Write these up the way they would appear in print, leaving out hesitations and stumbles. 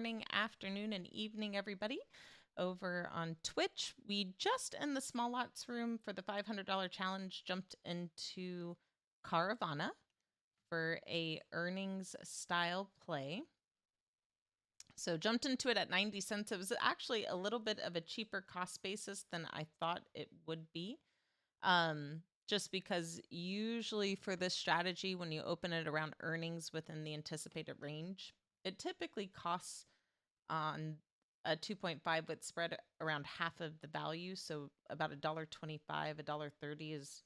morning, afternoon, and evening, everybody. Over on Twitch, we just in the small lots room for the $500 challenge jumped into Caravana for a earnings style play. So jumped into it at 90 cents. It was actually a little bit of a cheaper cost basis than I thought it would be. Just because usually for this strategy, when you open it around earnings within the anticipated range, it typically costs on a 2.5 with spread around half of the value. So about $1.25, $1.30 is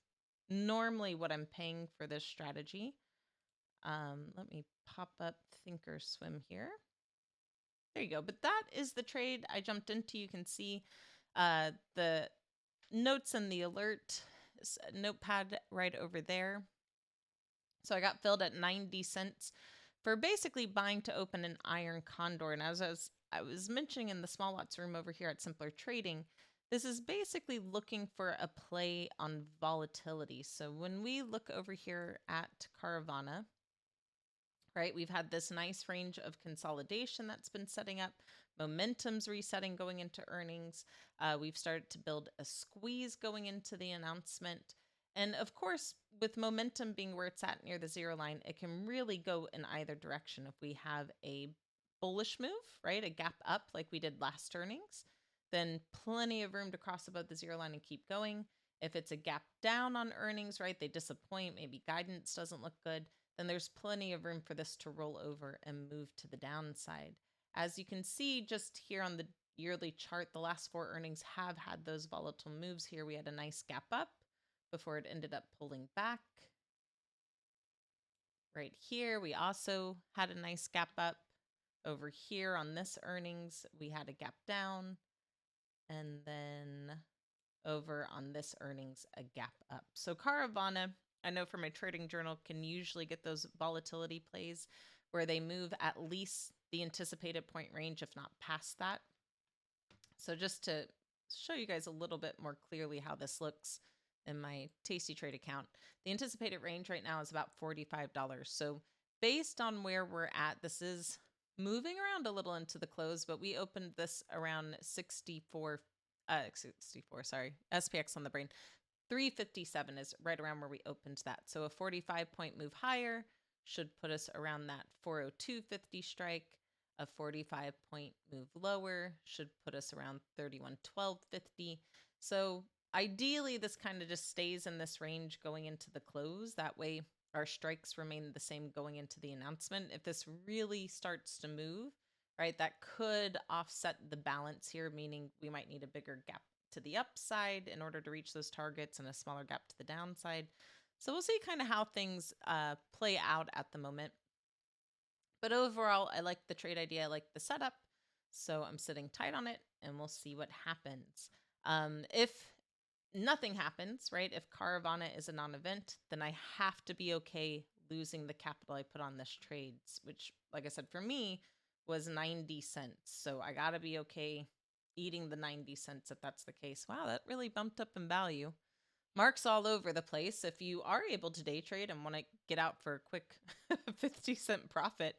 normally what I'm paying for this strategy. Let me pop up Thinkorswim here. There you go. But that is the trade I jumped into. You can see the notes and the alert notepad right over there. So I got filled at 90 cents for basically buying to open an iron condor. And as I was mentioning in the small lots room over here at Simpler Trading, this is basically looking for a play on volatility. So when we look over here at Caravana, right, we've had this nice range of consolidation that's been setting up. Momentum's resetting going into earnings. We've started to build a squeeze going into the announcement. And of course, with momentum being where it's at near the zero line, it can really go in either direction. If we have a bullish move, right, a gap up like we did last earnings, then plenty of room to cross above the zero line and keep going. If it's a gap down on earnings, right, they disappoint, maybe guidance doesn't look good, then there's plenty of room for this to roll over and move to the downside. As you can see just here on the yearly chart, the last four earnings have had those volatile moves here. We had a nice gap up before it ended up pulling back. Right here, we also had a nice gap up. Over here on this earnings, we had a gap down. And then over on this earnings, a gap up. So Caravana, I know from my trading journal, can usually get those volatility plays where they move at least the anticipated point range, if not past that. So just to show you guys a little bit more clearly how this looks in my Tasty Trade account, the anticipated range right now is about $45. So based on where we're at, this is moving around a little into the close, but we opened this around 64, sorry, SPX on the brain. 357 is right around where we opened that. So a 45-point move higher should put us around that 402.50 strike. A 45-point move lower should put us around 3112.50. So ideally, this kind of just stays in this range going into the close. That way, our strikes remain the same going into the announcement. If this really starts to move, right, that could offset the balance here, meaning we might need a bigger gap to the upside in order to reach those targets and a smaller gap to the downside. So we'll see kind of how things play out at the moment. But overall, I like the trade idea. I like the setup. So I'm sitting tight on it and we'll see what happens. If nothing happens, right, if Caravana is a non-event, then I have to be okay losing the capital I put on this trade, which, like I said, for me was 90 cents. So I got to be okay eating the 90 cents if that's the case. Wow, that really bumped up in value. Marks all over the place. If you are able to day trade and want to get out for a quick 50-cent profit,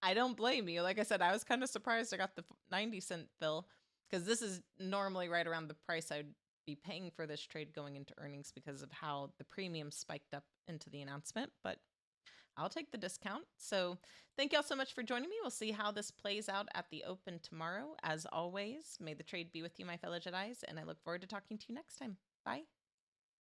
I don't blame you. Like I said, I was kind of surprised I got the 90-cent fill because this is normally right around the price I'd be paying for this trade going into earnings because of how the premium spiked up into the announcement. But I'll take the discount. So thank y'all so much for joining me. We'll see how this plays out at the open tomorrow. As always, may the trade be with you, my fellow Jedis, and I look forward to talking to you next time. Bye.